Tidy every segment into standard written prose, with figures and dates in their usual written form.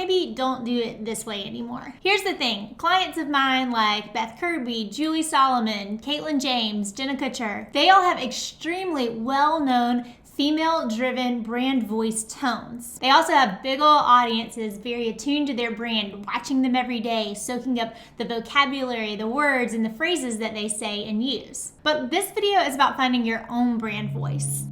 maybe don't do it this way anymore. Here's the thing. Clients of mine like Beth Kirby, Julie Solomon, Caitlin James, Jenna Kutcher, they all have extremely well-known female-driven brand voice tones. They also have big ol' audiences very attuned to their brand, watching them every day, soaking up the vocabulary, the words, and the phrases that they say and use. But this video is about finding your own brand voice.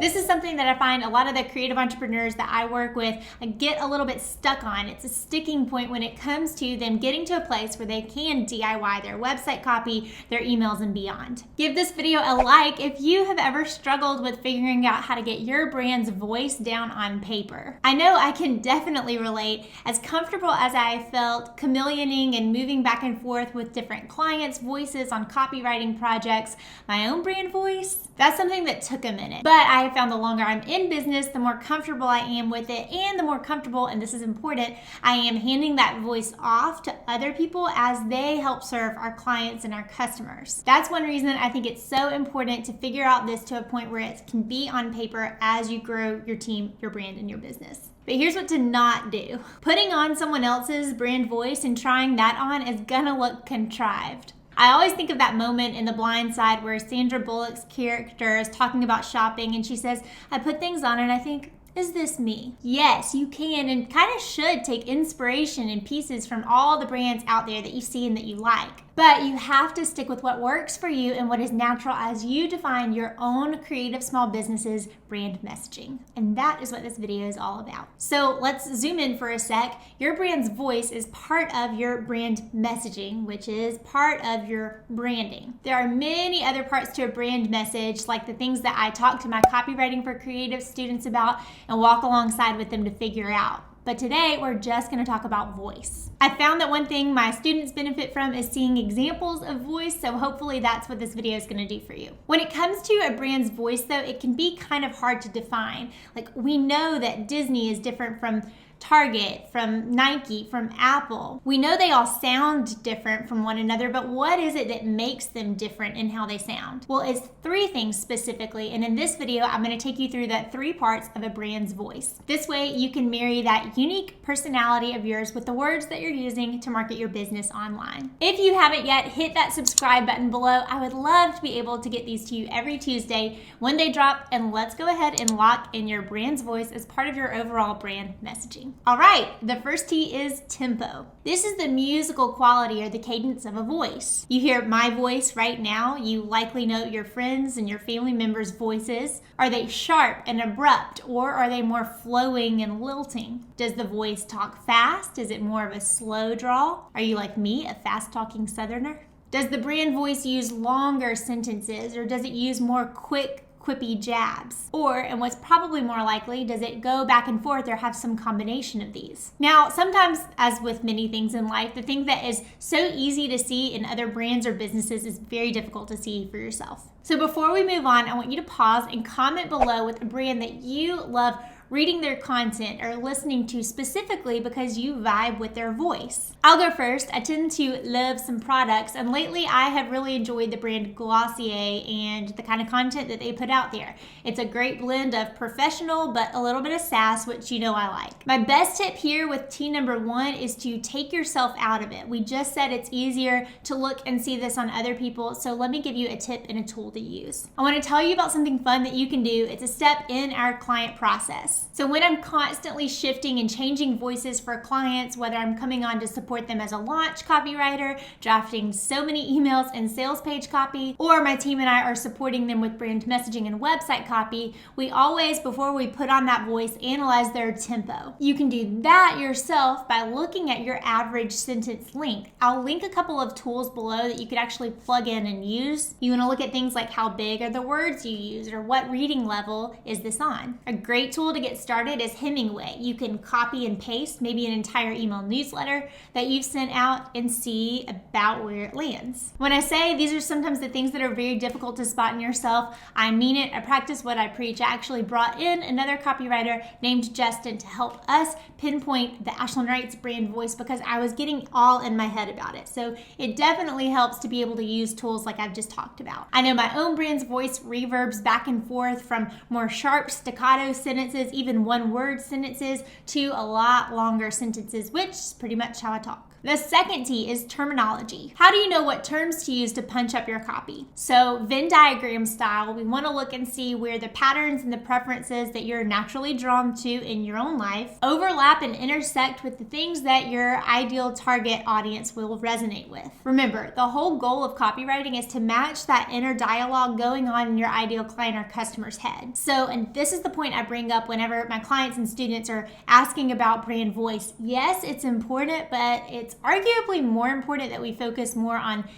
This is something that I find a lot of the creative entrepreneurs that I work with get a little bit stuck on. It's a sticking point when it comes to them getting to a place where they can DIY their website copy, their emails, and beyond. Give this video a like if you have ever struggled with figuring out how to get your brand's voice down on paper. I know I can definitely relate. As comfortable as I felt chameleoning and moving back and forth with different clients' voices on copywriting projects, my own brand voice, that's something that took a minute. But I found the longer I'm in business, the more comfortable I am with it, and the more comfortable, and this is important, I am handing that voice off to other people as they help serve our clients and our customers. That's one reason I think it's so important to figure out this to a point where it can be on paper as you grow your team, your brand, and your business. But here's what to not do. Putting on someone else's brand voice and trying that on is gonna look contrived. I always think of that moment in The Blind Side where Sandra Bullock's character is talking about shopping and she says, I put things on and I think, is this me? Yes, you can and kind of should take inspiration and pieces from all the brands out there that you see and that you like. But you have to stick with what works for you and what is natural as you define your own creative small business's brand messaging. And that is what this video is all about. So let's zoom in for a sec. Your brand's voice is part of your brand messaging, which is part of your branding. There are many other parts to a brand message, like the things that I talk to my Copywriting for Creative students about and walk alongside with them to figure out. But today, we're just gonna talk about voice. I found that one thing my students benefit from is seeing examples of voice, so hopefully that's what this video is gonna do for you. When it comes to a brand's voice though, it can be kind of hard to define. Like, we know that Disney is different from Target, from Nike, from Apple. We know they all sound different from one another, but what is it that makes them different in how they sound? Well, it's three things specifically, and in this video, I'm gonna take you through the three parts of a brand's voice. This way, you can marry that unique personality of yours with the words that you're using to market your business online. If you haven't yet, hit that subscribe button below. I would love to be able to get these to you every Tuesday when they drop, and let's go ahead and lock in your brand's voice as part of your overall brand messaging. All right, the first T is tempo. This is the musical quality or the cadence of a voice. You hear my voice right now, you likely know your friends and your family members' voices. Are they sharp and abrupt, or are they more flowing and lilting? Does the voice talk fast? Is it more of a slow drawl? Are you like me, a fast-talking Southerner? Does the brand voice use longer sentences, or does it use more quick, quippy jabs? Or, and what's probably more likely, does it go back and forth or have some combination of these? Now, sometimes, as with many things in life, the thing that is so easy to see in other brands or businesses is very difficult to see for yourself. So before we move on, I want you to pause and comment below with a brand that you love reading their content or listening to specifically because you vibe with their voice. I'll go first. I tend to love some products, and lately I have really enjoyed the brand Glossier and the kind of content that they put out there. It's a great blend of professional but a little bit of sass, which you know I like. My best tip here with T number 1 is to take yourself out of it. We just said it's easier to look and see this on other people, so let me give you a tip and a tool to use. I want to tell you about something fun that you can do. It's a step in our client process. So when I'm constantly shifting and changing voices for clients, whether I'm coming on to support them as a launch copywriter, drafting so many emails and sales page copy, or my team and I are supporting them with brand messaging and website copy, we always, before we put on that voice, analyze their tempo. You can do that yourself by looking at your average sentence length. I'll link a couple of tools below that you could actually plug in and use. You want to look at things like how big are the words you use, or what reading level is this on. A great tool to get started is Hemingway. You can copy and paste maybe an entire email newsletter that you've sent out and see about where it lands. When I say these are sometimes the things that are very difficult to spot in yourself, I mean it. I practice what I preach. I actually brought in another copywriter named Justin to help us pinpoint the Ashlyn Wright's brand voice because I was getting all in my head about it. So it definitely helps to be able to use tools like I've just talked about. I know my my own brand's voice reverbs back and forth from more sharp staccato sentences, even one-word sentences, to a lot longer sentences, which is pretty much how I talk. The second T is terminology. How do you know what terms to use to punch up your copy? So Venn diagram style, we want to look and see where the patterns and the preferences that you're naturally drawn to in your own life overlap and intersect with the things that your ideal target audience will resonate with. Remember, the whole goal of copywriting is to match that inner dialogue going on in your ideal client or customer's head. So, and this is the point I bring up whenever my clients and students are asking about brand voice. Yes, it's important, but it's arguably more important that we focus more on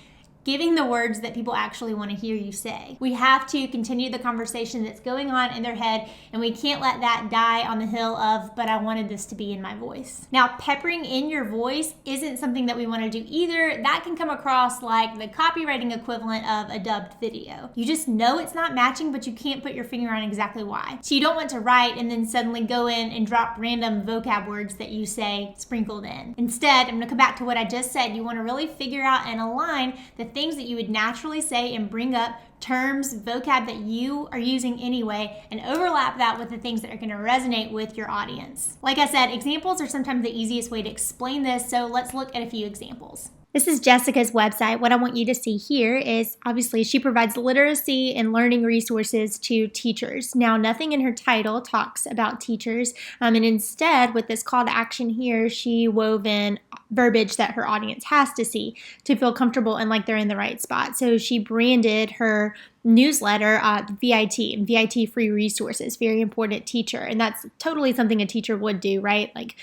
giving the words that people actually want to hear you say. We have to continue the conversation that's going on in their head, and we can't let that die on the hill of, but I wanted this to be in my voice. Now, peppering in your voice isn't something that we want to do either. That can come across like the copywriting equivalent of a dubbed video. You just know it's not matching, but you can't put your finger on exactly why. So you don't want to write and then suddenly go in and drop random vocab words that you say sprinkled in. Instead, I'm going to come back to what I just said. You want to really figure out and align the things that you would naturally say and bring up, terms, vocab that you are using anyway, and overlap that with the things that are going to resonate with your audience. Like I said, examples are sometimes the easiest way to explain this, so let's look at a few examples. This is Jessica's website. What I want you to see here is obviously she provides literacy and learning resources to teachers. Now, nothing in her title talks about teachers, and instead with this call to action here, she wove in verbiage that her audience has to see to feel comfortable and like they're in the right spot. So she branded her newsletter, VIT free resources, very important teacher. And that's totally something a teacher would do, right? Like,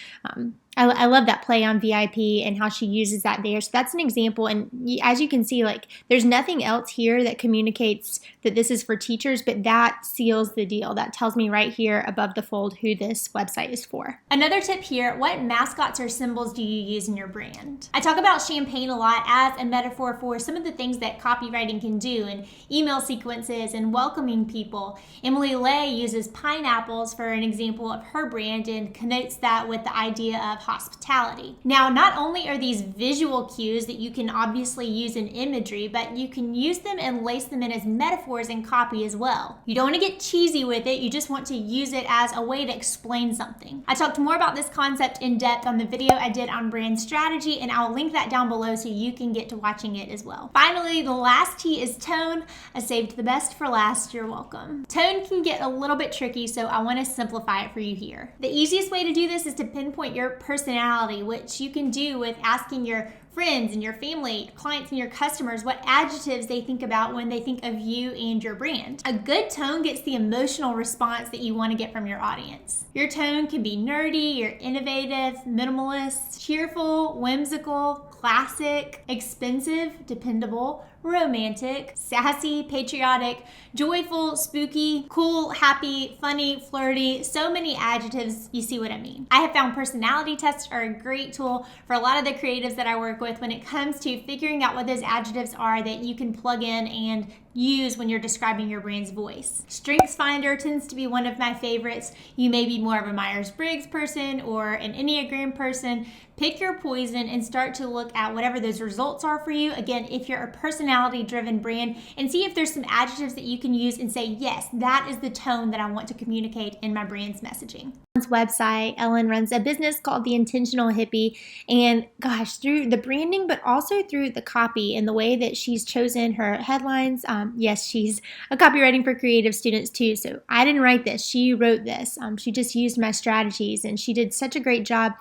I love that play on VIP and how she uses that there. So that's an example. And as you can see, like there's nothing else here that communicates that this is for teachers, but that seals the deal. That tells me right here above the fold who this website is for. Another tip here, what mascots or symbols do you use in your brand? I talk about champagne a lot as a metaphor for some of the things that copywriting can do and email sequences and welcoming people. Emily Lay uses pineapples for an example of her brand and connotes that with the idea of hospitality. Now, not only are these visual cues that you can obviously use in imagery, but you can use them and lace them in as metaphors in copy as well. You don't want to get cheesy with it, you just want to use it as a way to explain something. I talked more about this concept in depth on the video I did on brand strategy, and I'll link that down below so you can get to watching it as well. Finally, the last T is tone. I saved the best for last, you're welcome. Tone can get a little bit tricky, so I want to simplify it for you here. The easiest way to do this is to pinpoint your personality, which you can do with asking your friends and your family, clients and your customers what adjectives they think about when they think of you and your brand. A good tone gets the emotional response that you want to get from your audience. Your tone can be nerdy, you're innovative, minimalist, cheerful, whimsical, classic, expensive, dependable, romantic, sassy, patriotic, joyful, spooky, cool, happy, funny, flirty, so many adjectives, you see what I mean. I have found personality tests are a great tool for a lot of the creatives that I work with when it comes to figuring out what those adjectives are that you can plug in and use when you're describing your brand's voice. Strengths Finder tends to be one of my favorites. You may be more of a Myers-Briggs person or an Enneagram person. Pick your poison and start to look at whatever those results are for you. Again, if you're a personality-driven brand, and see if there's some adjectives that you can use and say, yes, that is the tone that I want to communicate in my brand's messaging. Website, Ellen runs a business called The Intentional Hippie, and gosh, through the branding but also through the copy and the way that she's chosen her headlines, yes, she's a copywriting for creative students too, so I didn't write this, she wrote this. She just used my strategies and she did such a great job.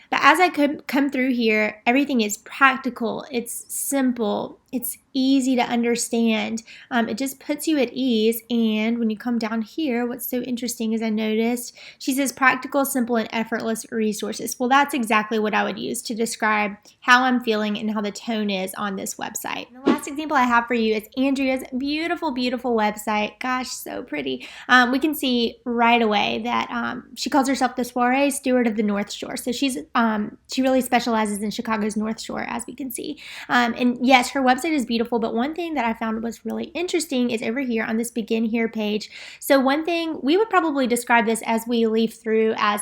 But as I come through here, everything is practical, it's simple, it's easy to understand. It just puts you at ease. And when you come down here, what's so interesting is I noticed she says practical, simple, and effortless resources. Well, that's exactly what I would use to describe how I'm feeling and how the tone is on this website. And the last example I have for you is Andrea's beautiful, beautiful website. Gosh, so pretty. We can see right away that she calls herself the Soiree Steward of the North Shore. So she really specializes in Chicago's North Shore, as we can see. And yes, her website website is beautiful, but one thing that I found was really interesting is over here on this begin here page. So one thing, we would probably describe this as we leaf through as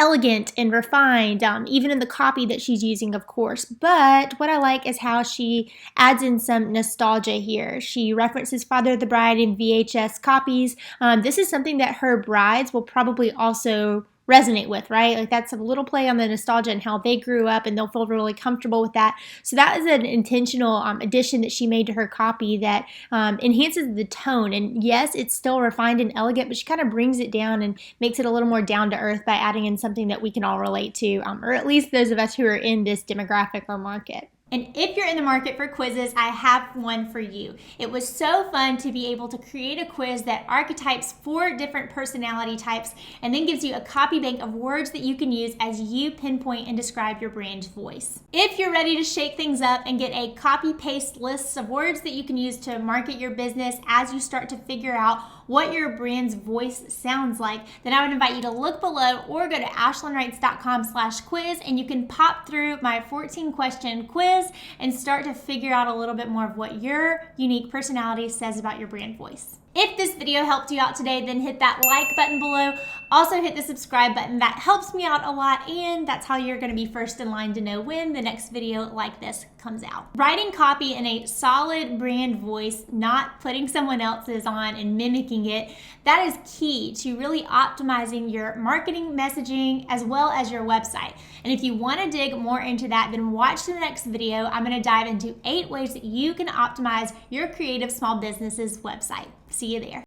elegant and refined, even in the copy that she's using, of course. But what I like is how she adds in some nostalgia here. She references Father of the Bride in VHS copies. This is something that her brides will probably also resonate with, right? Like that's a little play on the nostalgia and how they grew up, and they'll feel really comfortable with that. So that is an intentional addition that she made to her copy that enhances the tone. And yes, it's still refined and elegant, but she kind of brings it down and makes it a little more down to earth by adding in something that we can all relate to, or at least those of us who are in this demographic or market. And if you're in the market for quizzes, I have one for you. It was so fun to be able to create a quiz that archetypes 4 different personality types and then gives you a copy bank of words that you can use as you pinpoint and describe your brand's voice. If you're ready to shake things up and get a copy-paste list of words that you can use to market your business as you start to figure out what your brand's voice sounds like, then I would invite you to look below or go to ashlynwrites.com/quiz, and you can pop through my 14-question quiz and start to figure out a little bit more of what your unique personality says about your brand voice. If this video helped you out today, then hit that like button below. Also hit the subscribe button. That helps me out a lot, and that's how you're going to be first in line to know when the next video like this comes out. Writing copy in a solid brand voice, not putting someone else's on and mimicking it, that is key to really optimizing your marketing messaging as well as your website. And if you want to dig more into that, then watch the next video. I'm going to dive into 8 ways that you can optimize your creative small business's website. See you there.